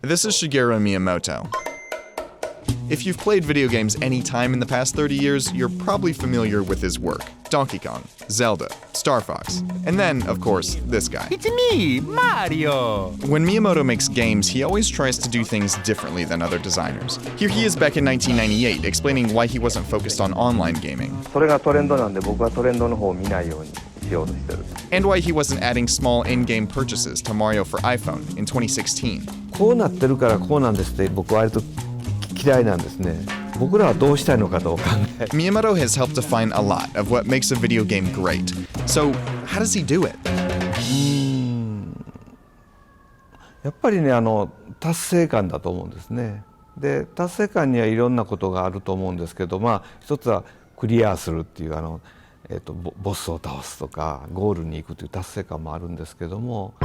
This is Shigeru Miyamoto. If you've played video games any time in the past 30 years, you're probably familiar with his work. Donkey Kong, Zelda, Star Fox, and then, of course, this guy. It's me, Mario! When Miyamoto makes games, he always tries to do things differently than other designers. Here he is back in 1998, explaining why he wasn't focused on online gaming. それがトレンドなんで僕はトレンドの方を見ないようにしようとしてる。 And why he wasn't adding small in-game purchases to Mario for iPhone in 2016. こうなってるからこうなんですって僕は割と嫌いなんですね。僕らはどうしたいのかと考え。Miyamoto has helped define a lot of what makes a video game great. So, how does he do it? やっぱりね達成感だと思うんですね。で達成感にはいろんなことがあると思うんですけど、一つはクリアするっていうボスを倒すとかゴールに行くという達成感もあるんですけども。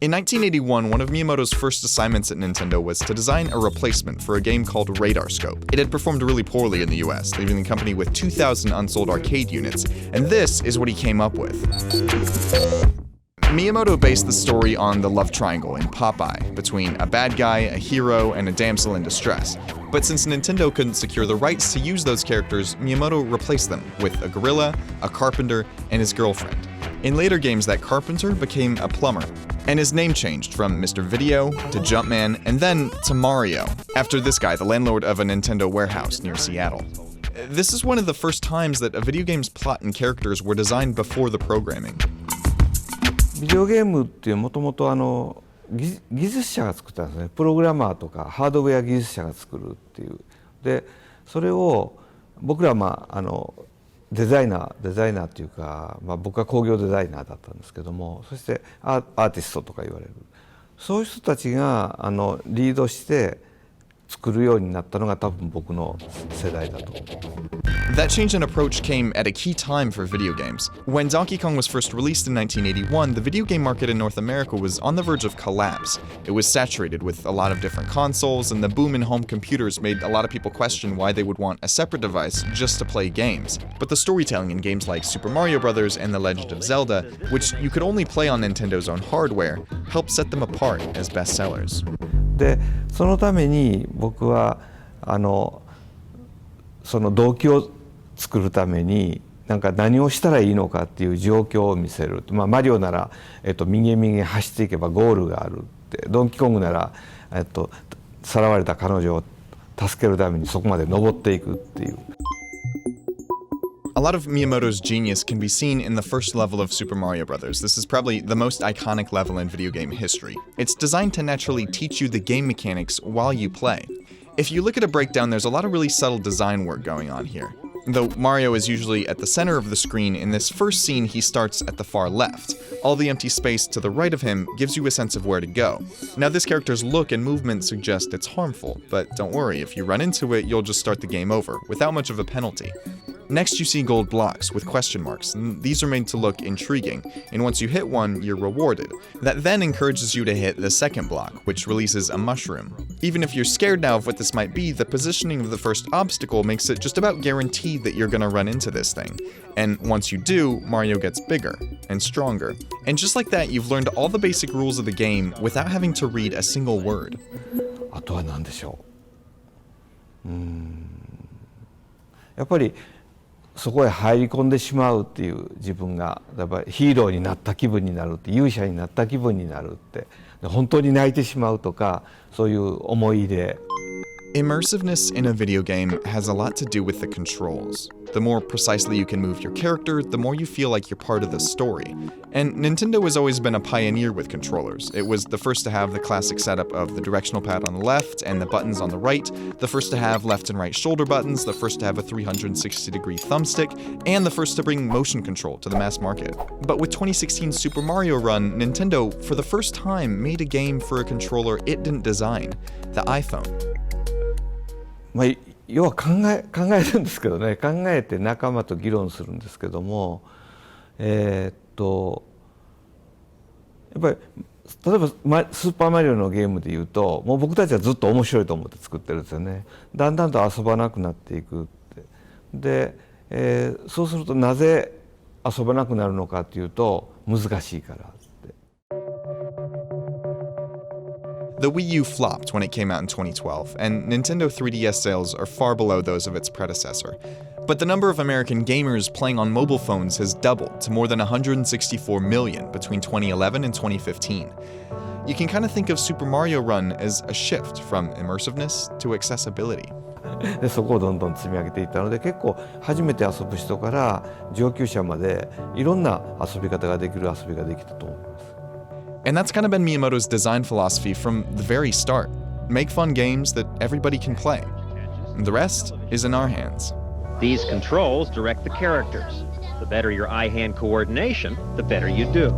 In 1981, one of Miyamoto's first assignments at Nintendo was to design a replacement for a game called Radar Scope. It had performed really poorly in the US, leaving the company with 2,000 unsold arcade units, and this is what he came up with. Miyamoto based the story on the love triangle in Popeye, between a bad guy, a hero, and a damsel in distress. But since Nintendo couldn't secure the rights to use those characters, Miyamoto replaced them with a gorilla, a carpenter, and his girlfriend. In later games, that carpenter became a plumber, and his name changed from Mr. Video to Jumpman, and then to Mario, after this guy, the landlord of a Nintendo warehouse near Seattle. This is one of the first times that a video game's plot and characters were designed before the programming. ビデオゲームっていうもともと技術者が作ったんですね。プログラマーとかハードウェア技術者が作るっていう。でそれを僕らはデザイナーっていうか、僕は工業デザイナーだったんですけども、そしてアーティストとか言われるそういう人たちがリードして作るようになったのが多分僕の世代だと思う。That change in approach came at a key time for video games. When Donkey Kong was first released in 1981, the video game market in North America was on the verge of collapse. It was saturated with a lot of different consoles, and the boom in home computers made a lot of people question why they would want a separate device just to play games. But the storytelling in games like Super Mario Bros. And The Legend of Zelda, which you could only play on Nintendo's own hardware, helped set them apart as bestsellers. でそのために僕はその動機を作るために何をしたらいいのかっていう状況を見せる。マリオなら、右へ右へ走っていけばゴールがあるって、ドンキーコングなら、さらわれた彼女を助けるためにそこまで登っていくっていう。A lot of Miyamoto's genius can be seen in the first level of Super Mario Bros. This is probably the most iconic level in video game history. It's designed to naturally teach you the game mechanics while you play. If you look at a breakdown, there's a lot of really subtle design work going on here. Though Mario is usually at the center of the screen, in this first scene he starts at the far left. All the empty space to the right of him gives you a sense of where to go. Now this character's look and movement suggest it's harmful, but don't worry, if you run into it, you'll just start the game over, without much of a penalty. Next you see gold blocks with question marks, and these are made to look intriguing, and once you hit one, you're rewarded. That then encourages you to hit the second block, which releases a mushroom. Even if you're scared now of what this might be, the positioning of the first obstacle makes it just about guaranteed that you're gonna run into this thing. And once you do, Mario gets bigger and stronger. And just like that, you've learned all the basic rules of the game without having to read a single word. あとは何でしょう。やっぱりそこへ入り込んでしまうっていう自分がやっぱりヒーローになった気分になるって勇者になった気分になるって本当に泣いてしまうとかそういう思い入れ。 Immersiveness in a video game has a lot to do with the controls. The more precisely you can move your character, the more you feel like you're part of the story. And Nintendo has always been a pioneer with controllers. It was the first to have the classic setup of the directional pad on the left and the buttons on the right, the first to have left and right shoulder buttons, the first to have a 360-degree thumbstick, and the first to bring motion control to the mass market. But with 2016's Super Mario Run, Nintendo, for the first time, made a game for a controller it didn't design, the iPhone. 要は考えるんですけどね、考えて仲間と議論するんですけども、やっぱり例えばスーパーマリオのゲームでいうともう僕たちはずっと面白いと思って作ってるんですよね。だんだんと遊ばなくなっていくって。で、そうするとなぜ遊ばなくなるのかっていうと難しいから。The Wii U flopped when it came out in 2012, and Nintendo 3DS sales are far below those of its predecessor. But the number of American gamers playing on mobile phones has doubled to more than 164 million between 2011 and 2015. You can kind of think of Super Mario Run as a shift from immersiveness to accessibility. でそこをどんどん積み上げていったので結構初めて遊ぶ人から上級者までいろんな遊び方ができる遊びができたと思います。And that's kind of been Miyamoto's design philosophy from the very start. Make fun games that everybody can play. And the rest is in our hands. These controls direct the characters. The better your eye-hand coordination, the better you do.